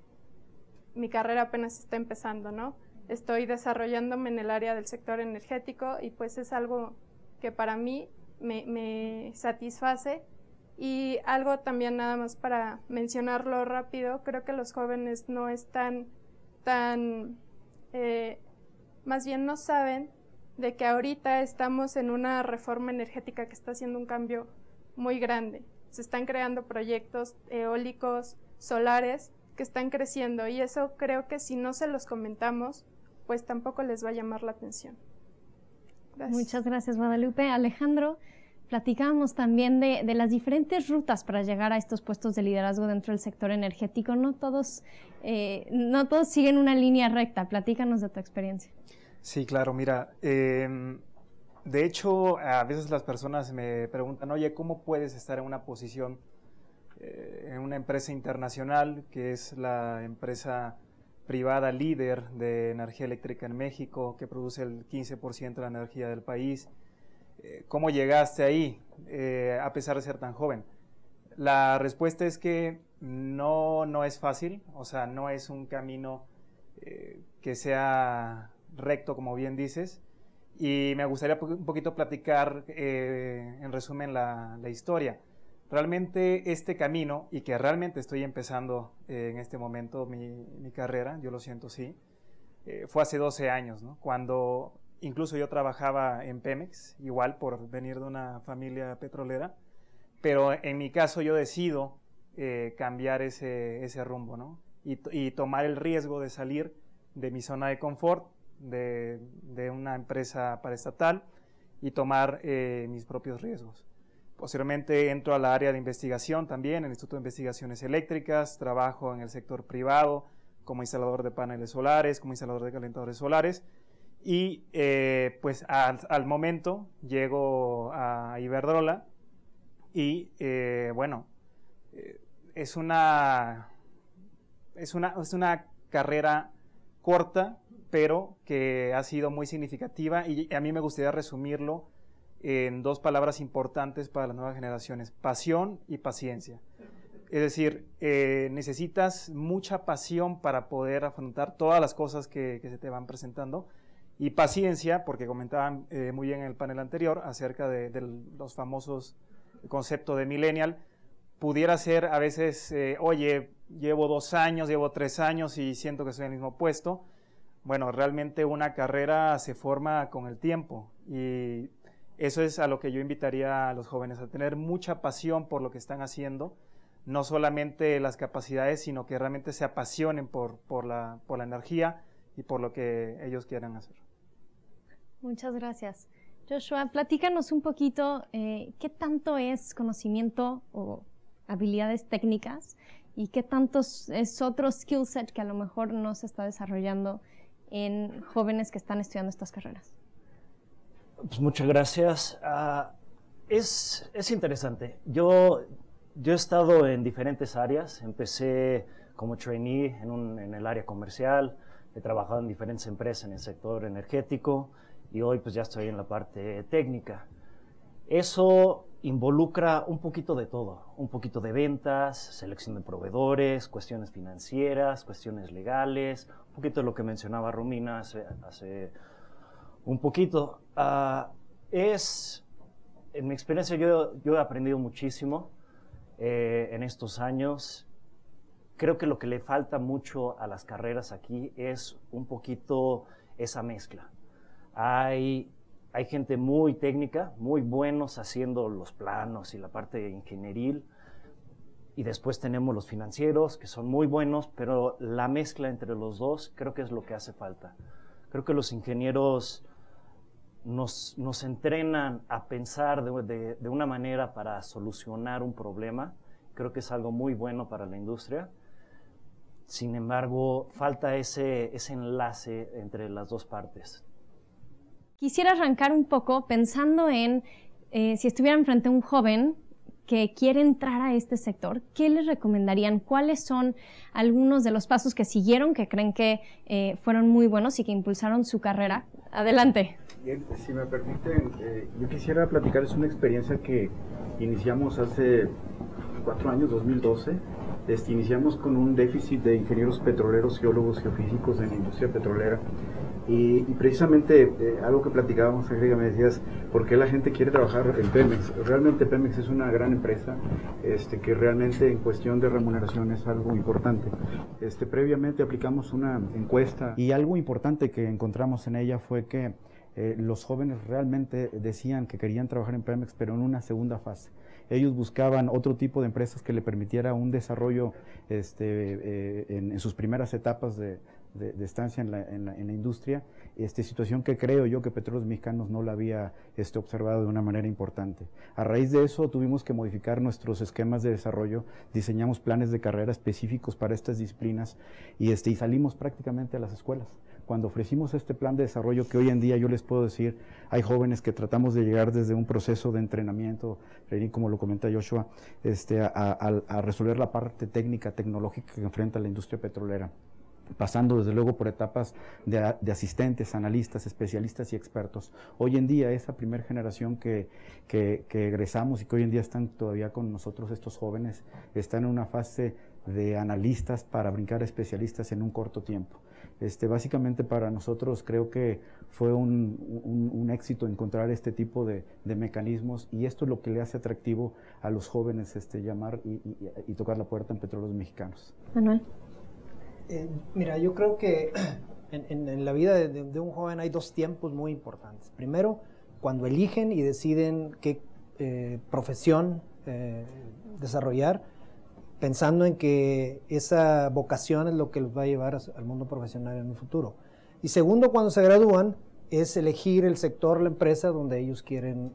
mi carrera apenas está empezando, ¿no? Estoy desarrollándome en el área del sector energético y pues es algo que para mí me satisface. Y algo también nada más para mencionarlo rápido, creo que los jóvenes no están más bien no saben de que ahorita estamos en una reforma energética que está haciendo un cambio muy grande. Se están creando proyectos eólicos, solares, que están creciendo y eso creo que si no se los comentamos, pues tampoco les va a llamar la atención. Gracias. Muchas gracias, Guadalupe. Alejandro, platicábamos también de las diferentes rutas para llegar a estos puestos de liderazgo dentro del sector energético. No todos siguen una línea recta. Platícanos de tu experiencia. Sí, claro. Mira, de hecho, a veces las personas me preguntan, oye, ¿cómo puedes estar en una posición en una empresa internacional, que es la empresa privada líder de energía eléctrica en México, que produce el 15% de la energía del país? ¿Cómo llegaste ahí, a pesar de ser tan joven? La respuesta es que no es fácil, o sea, no es un camino que sea recto, como bien dices, y me gustaría un poquito platicar, en resumen, la historia. Realmente este camino, y que realmente estoy empezando en este momento mi carrera, yo lo siento, sí, fue hace 12 años, ¿no? Cuando incluso yo trabajaba en Pemex, igual por venir de una familia petrolera, pero en mi caso yo decido cambiar ese rumbo, ¿no? Y tomar el riesgo de salir de mi zona de confort, de una empresa paraestatal, y tomar mis propios riesgos. Posteriormente entro a la área de investigación también, en el Instituto de Investigaciones Eléctricas, trabajo en el sector privado como instalador de paneles solares, como instalador de calentadores solares, y pues al momento llego a Iberdrola y bueno, es una carrera corta, pero que ha sido muy significativa, y a mí me gustaría resumirlo en dos palabras importantes para las nuevas generaciones: pasión y paciencia. Es decir, necesitas mucha pasión para poder afrontar todas las cosas que se te van presentando, y paciencia, porque comentaban muy bien en el panel anterior acerca de los famosos conceptos de millennial. Pudiera ser a veces, oye, llevo 2 años, llevo 3 años y siento que estoy en el mismo puesto. Bueno, realmente una carrera se forma con el tiempo, y eso es a lo que yo invitaría a los jóvenes, a tener mucha pasión por lo que están haciendo, no solamente las capacidades, sino que realmente se apasionen por la energía y por lo que ellos quieran hacer. Muchas gracias. Joshua, platícanos un poquito qué tanto es conocimiento o habilidades técnicas y qué tanto es otro skill set que a lo mejor no se está desarrollando en jóvenes que están estudiando estas carreras. Pues muchas gracias. Es interesante. Yo he estado en diferentes áreas. Empecé como trainee en el área comercial, he trabajado en diferentes empresas en el sector energético y hoy pues ya estoy en la parte técnica. Eso involucra un poquito de todo, un poquito de ventas, selección de proveedores, cuestiones financieras, cuestiones legales, un poquito de lo que mencionaba Romina hace un poquito. En mi experiencia yo he aprendido muchísimo en estos años. Creo que lo que le falta mucho a las carreras aquí es un poquito esa mezcla. Hay gente muy técnica, muy buenos haciendo los planos y la parte ingenieril, y después tenemos los financieros, que son muy buenos, pero la mezcla entre los dos creo que es lo que hace falta. Creo que los ingenieros nos entrenan a pensar de una manera para solucionar un problema. Creo que es algo muy bueno para la industria. Sin embargo, falta ese enlace entre las dos partes. Quisiera arrancar un poco pensando en si estuvieran frente a un joven que quiere entrar a este sector, ¿qué les recomendarían? ¿Cuáles son algunos de los pasos que siguieron, que creen que fueron muy buenos y que impulsaron su carrera? Adelante. Bien, si me permiten, yo quisiera platicarles una experiencia que iniciamos hace 4 años, 2012. Iniciamos con un déficit de ingenieros petroleros, geólogos, geofísicos en la industria petrolera. Y precisamente algo que platicábamos, Angélica, me decías, ¿por qué la gente quiere trabajar en Pemex? Realmente Pemex es una gran empresa que realmente en cuestión de remuneración es algo importante. Previamente aplicamos una encuesta y algo importante que encontramos en ella fue que los jóvenes realmente decían que querían trabajar en Pemex, pero en una segunda fase. Ellos buscaban otro tipo de empresas que le permitiera un desarrollo en sus primeras etapas de estancia en la industria, situación que creo yo que Petróleos Mexicanos no la había observado de una manera importante. A raíz de eso tuvimos que modificar nuestros esquemas de desarrollo, diseñamos planes de carrera específicos para estas disciplinas y salimos prácticamente a las escuelas. Cuando ofrecimos este plan de desarrollo, que hoy en día yo les puedo decir, hay jóvenes que tratamos de llegar desde un proceso de entrenamiento, como lo comenta Joshua, a resolver la parte técnica, tecnológica que enfrenta la industria petrolera, pasando desde luego por etapas de asistentes, analistas, especialistas y expertos. Hoy en día esa primera generación que egresamos y que hoy en día están todavía con nosotros, estos jóvenes, están en una fase de analistas para brincar a especialistas en un corto tiempo. Básicamente para nosotros creo que fue un éxito encontrar este tipo de mecanismos y esto es lo que le hace atractivo a los jóvenes llamar y tocar la puerta en Petróleos Mexicanos. Manuel. Mira, yo creo que en la vida de un joven hay dos tiempos muy importantes. Primero, cuando eligen y deciden qué profesión desarrollar, pensando en que esa vocación es lo que los va a llevar al mundo profesional en un futuro. Y segundo, cuando se gradúan, es elegir el sector, la empresa donde ellos quieren.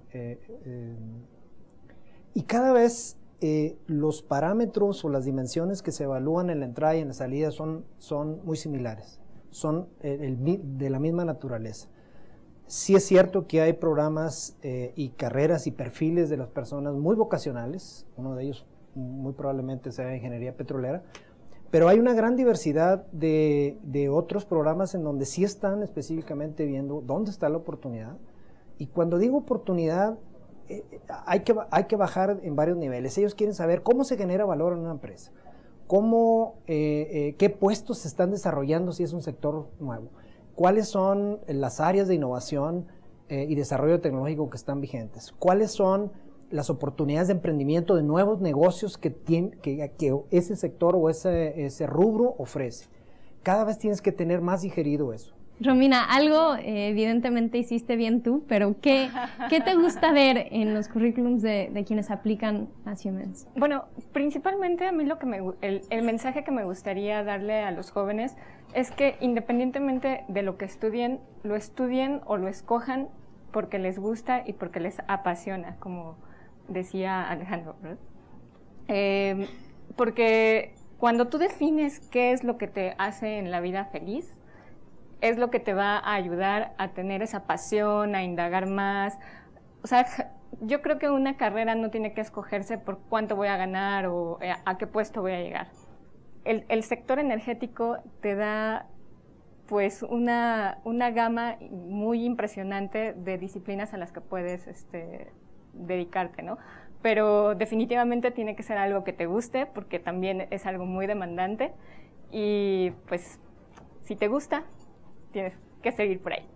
Y cada vez los parámetros o las dimensiones que se evalúan en la entrada y en la salida son muy similares, son de la misma naturaleza. Sí es cierto que hay programas y carreras y perfiles de las personas muy vocacionales, uno de ellos muy probablemente sea ingeniería petrolera, pero hay una gran diversidad de otros programas en donde sí están específicamente viendo dónde está la oportunidad. Y cuando digo oportunidad, hay que bajar en varios niveles. Ellos quieren saber cómo se genera valor en una empresa, qué puestos se están desarrollando si es un sector nuevo, cuáles son las áreas de innovación y desarrollo tecnológico que están vigentes, cuáles son las oportunidades de emprendimiento de nuevos negocios que ese sector o ese rubro ofrece. Cada vez tienes que tener más digerido eso. Romina, algo evidentemente hiciste bien tú, pero ¿qué te gusta ver en los currículums de quienes aplican a Siemens? Bueno, principalmente a mí el mensaje que me gustaría darle a los jóvenes es que independientemente de lo que estudien o lo escojan porque les gusta y porque les apasiona, como decía Alejandro, ¿verdad? Porque cuando tú defines qué es lo que te hace en la vida feliz, es lo que te va a ayudar a tener esa pasión, a indagar más. O sea, yo creo que una carrera no tiene que escogerse por cuánto voy a ganar o a qué puesto voy a llegar. El sector energético te da pues una gama muy impresionante de disciplinas a las que puedes dedicarte, ¿no? Pero definitivamente tiene que ser algo que te guste porque también es algo muy demandante y pues si te gusta tienes que seguir por ahí.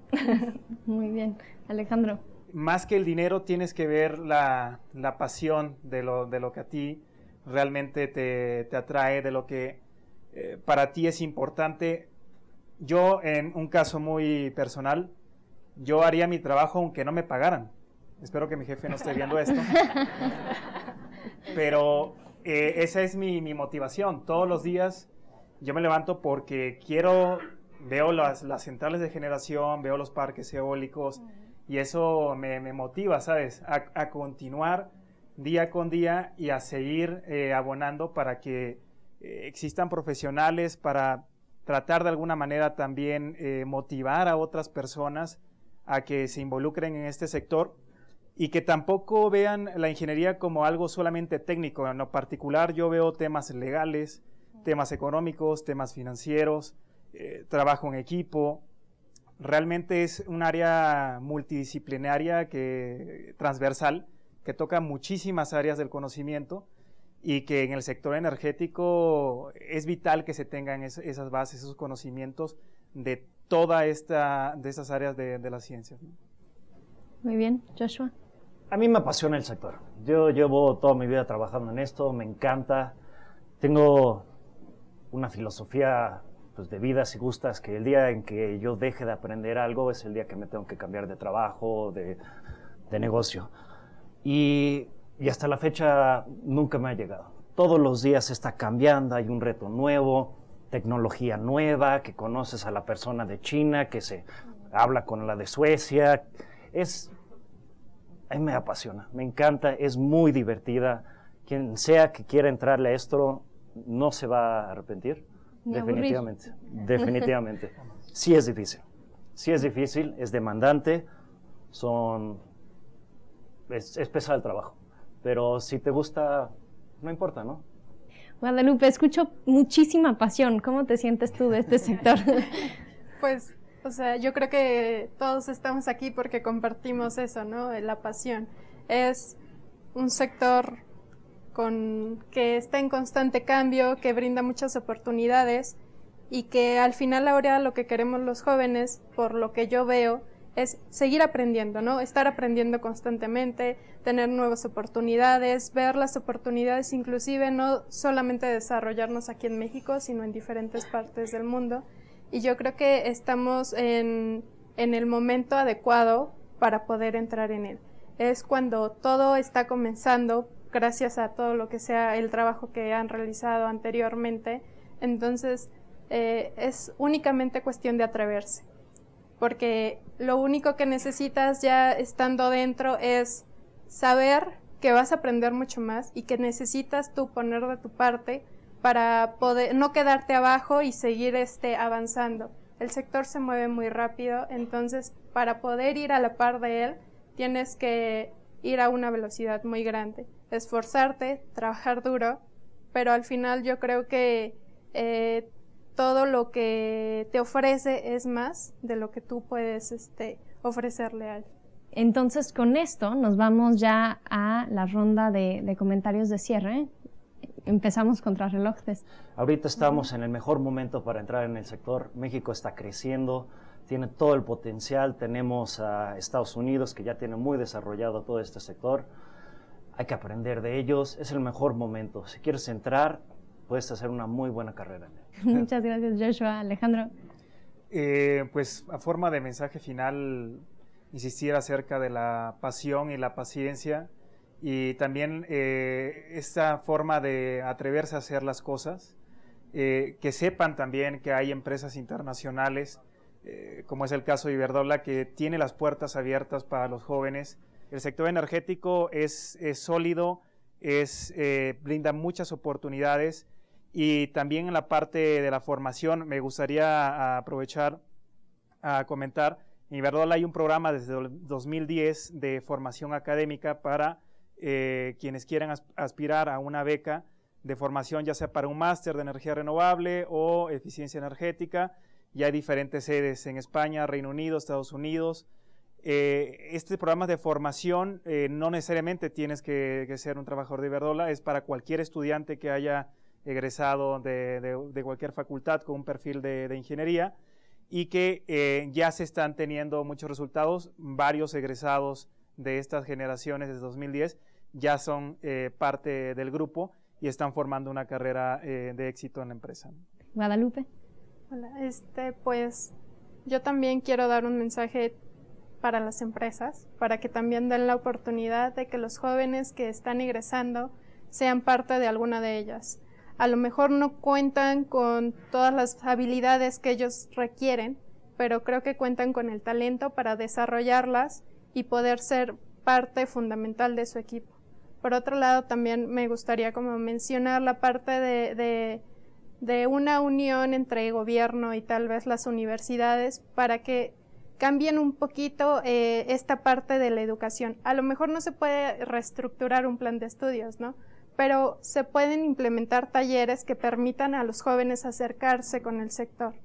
Muy bien. Alejandro. Más que el dinero tienes que ver la pasión de lo que a ti realmente te atrae, de lo que para ti es importante. Yo, en un caso muy personal, yo haría mi trabajo aunque no me pagaran. Espero que mi jefe no esté viendo esto. Pero esa es mi motivación. Todos los días yo me levanto porque veo las centrales de generación, veo los parques eólicos, y eso me motiva, ¿sabes? A continuar día con día y a seguir abonando para que existan profesionales, para tratar de alguna manera también motivar a otras personas a que se involucren en este sector y que tampoco vean la ingeniería como algo solamente técnico. En lo particular yo veo temas legales, temas económicos, temas financieros, trabajo en equipo. Realmente es un área multidisciplinaria, transversal, que toca muchísimas áreas del conocimiento y que en el sector energético es vital que se tengan esas bases, esos conocimientos de de esas áreas de las ciencias, ¿no? Muy bien, Joshua. A mí me apasiona el sector. Yo llevo toda mi vida trabajando en esto, me encanta. Tengo una filosofía pues, de vida, si gustas, que el día en que yo deje de aprender algo es el día que me tengo que cambiar de trabajo, de negocio. Y hasta la fecha nunca me ha llegado. Todos los días está cambiando, hay un reto nuevo, tecnología nueva, que conoces a la persona de China, que se habla con la de Suecia. A mí me apasiona, me encanta, es muy divertida. Quien sea que quiera entrarle a esto no se va a arrepentir. Definitivamente, definitivamente. Sí es difícil, es demandante, es pesado el trabajo, pero si te gusta, no importa, ¿no? Guadalupe, escucho muchísima pasión. ¿Cómo te sientes tú de este sector? Pues, o sea, yo creo que todos estamos aquí porque compartimos eso, ¿no? La pasión. Es un sector que está en constante cambio, que brinda muchas oportunidades y que al final ahora lo que queremos los jóvenes, por lo que yo veo, es seguir aprendiendo, ¿no? Estar aprendiendo constantemente, tener nuevas oportunidades, ver las oportunidades, inclusive no solamente desarrollarnos aquí en México, sino en diferentes partes del mundo. Y yo creo que estamos en el momento adecuado para poder entrar en él. Es cuando todo está comenzando, gracias a todo lo que sea el trabajo que han realizado anteriormente. Entonces, es únicamente cuestión de atreverse, porque lo único que necesitas ya estando dentro es saber que vas a aprender mucho más y que necesitas tú poner de tu parte para poder no quedarte abajo y seguir avanzando. El sector se mueve muy rápido, entonces para poder ir a la par de él tienes que ir a una velocidad muy grande, esforzarte, trabajar duro, pero al final yo creo que todo lo que te ofrece es más de lo que tú puedes ofrecerle a él. Entonces, con esto nos vamos ya a la ronda de comentarios de cierre. Empezamos contrarreloj. Ahorita estamos en el mejor momento para entrar en el sector. México está creciendo, tiene todo el potencial. Tenemos a Estados Unidos, que ya tiene muy desarrollado todo este sector. Hay que aprender de ellos. Es el mejor momento. Si quieres entrar, puedes hacer una muy buena carrera en él. Muchas gracias, Joshua. Alejandro. Pues a forma de mensaje final, insistir acerca de la pasión y la paciencia y también esta forma de atreverse a hacer las cosas, que sepan también que hay empresas internacionales, como es el caso de Iberdrola, que tiene las puertas abiertas para los jóvenes. El sector energético es sólido, brinda muchas oportunidades. Y también en la parte de la formación me gustaría aprovechar a comentar, en Iberdrola hay un programa desde el 2010 de formación académica para quienes quieran aspirar a una beca de formación, ya sea para un máster de energía renovable o eficiencia energética. Ya hay diferentes sedes en España, Reino Unido, Estados Unidos. Este programa de formación no necesariamente tienes que ser un trabajador de Iberdrola, es para cualquier estudiante que haya egresado de cualquier facultad con un perfil de ingeniería y que ya se están teniendo muchos resultados. Varios egresados de estas generaciones desde 2010 ya son parte del grupo y están formando una carrera de éxito en la empresa. Guadalupe. Hola, pues yo también quiero dar un mensaje para las empresas, para que también den la oportunidad de que los jóvenes que están egresando, sean parte de alguna de ellas. A lo mejor no cuentan con todas las habilidades que ellos requieren, pero creo que cuentan con el talento para desarrollarlas y poder ser parte fundamental de su equipo. Por otro lado, también me gustaría como mencionar la parte de una unión entre gobierno y tal vez las universidades para que cambien un poquito esta parte de la educación. A lo mejor no se puede reestructurar un plan de estudios, ¿no? Pero se pueden implementar talleres que permitan a los jóvenes acercarse con el sector.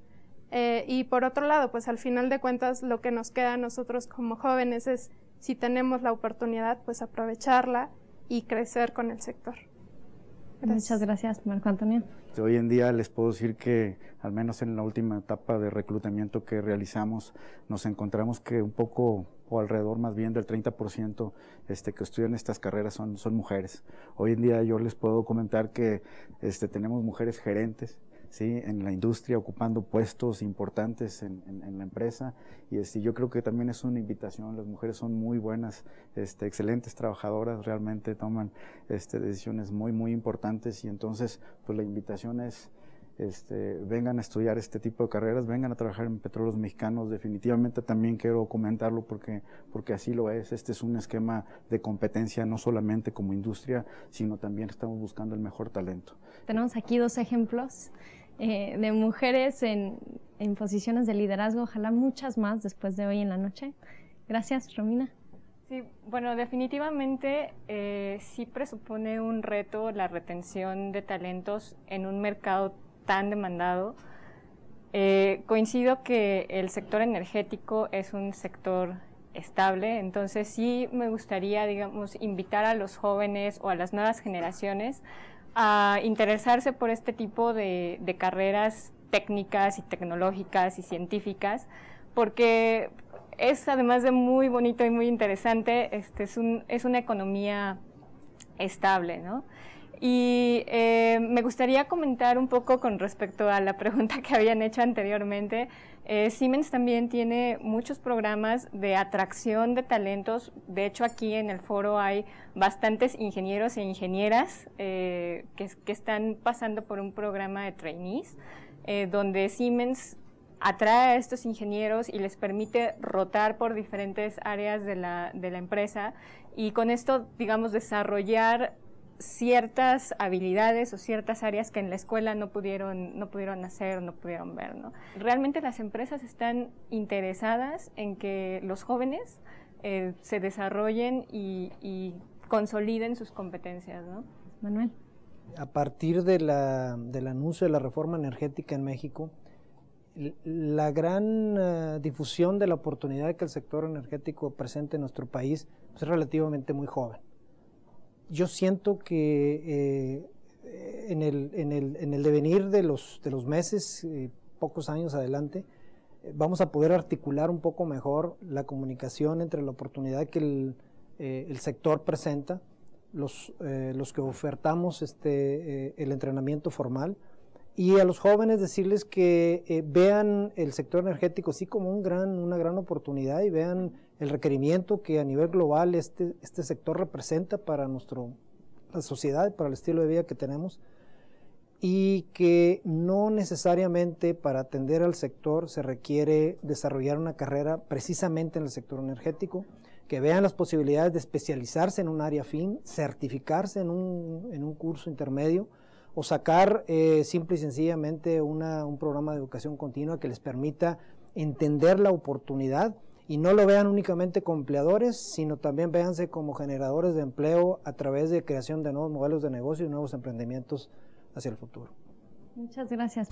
Y por otro lado, pues al final de cuentas lo que nos queda a nosotros como jóvenes es, si tenemos la oportunidad, pues aprovecharla y crecer con el sector. Gracias. Muchas gracias, Marco Antonio. Hoy en día les puedo decir que, al menos en la última etapa de reclutamiento que realizamos, nos encontramos que un poco, o alrededor más bien del 30% que estudian estas carreras son mujeres. Hoy en día yo les puedo comentar que tenemos mujeres gerentes, ¿sí?, en la industria, ocupando puestos importantes en la empresa, y yo creo que también es una invitación. Las mujeres son muy buenas, excelentes trabajadoras, realmente toman decisiones muy, muy importantes, y entonces pues la invitación es vengan a estudiar este tipo de carreras, vengan a trabajar en Petróleos Mexicanos. Definitivamente también quiero comentarlo porque así lo es. Este es un esquema de competencia, no solamente como industria, sino también estamos buscando el mejor talento. Tenemos aquí 2 ejemplos de mujeres en posiciones de liderazgo, ojalá muchas más después de hoy en la noche. Gracias, Romina. Sí, bueno, definitivamente sí presupone un reto la retención de talentos en un mercado tan demandado. Coincido que el sector energético es un sector estable, entonces sí me gustaría, digamos, invitar a los jóvenes o a las nuevas generaciones a interesarse por este tipo de carreras técnicas y tecnológicas y científicas, porque es, además de muy bonito y muy interesante, es una economía estable, ¿no? Y me gustaría comentar un poco con respecto a la pregunta que habían hecho anteriormente. Siemens también tiene muchos programas de atracción de talentos. De hecho, aquí en el foro hay bastantes ingenieros e ingenieras que están pasando por un programa de trainees, donde Siemens atrae a estos ingenieros y les permite rotar por diferentes áreas de la empresa, y con esto, digamos, desarrollar ciertas habilidades o ciertas áreas que en la escuela no pudieron hacer, no pudieron ver, ¿no? Realmente las empresas están interesadas en que los jóvenes se desarrollen y consoliden sus competencias, ¿no? Manuel. A partir del anuncio de la reforma energética en México, la gran difusión de la oportunidad que el sector energético presenta en nuestro país pues, es relativamente muy joven. Yo siento que en el devenir de los meses, pocos años adelante, vamos a poder articular un poco mejor la comunicación entre la oportunidad que el sector presenta, los que ofertamos el entrenamiento formal, y a los jóvenes decirles que vean el sector energético sí como una gran oportunidad, y vean el requerimiento que a nivel global este sector representa para la sociedad, para el estilo de vida que tenemos, y que no necesariamente para atender al sector se requiere desarrollar una carrera precisamente en el sector energético, que vean las posibilidades de especializarse en un área afín, certificarse en un curso intermedio, o sacar simple y sencillamente un programa de educación continua que les permita entender la oportunidad, y no lo vean únicamente como empleadores, sino también véanse como generadores de empleo a través de creación de nuevos modelos de negocio y nuevos emprendimientos hacia el futuro. Muchas gracias.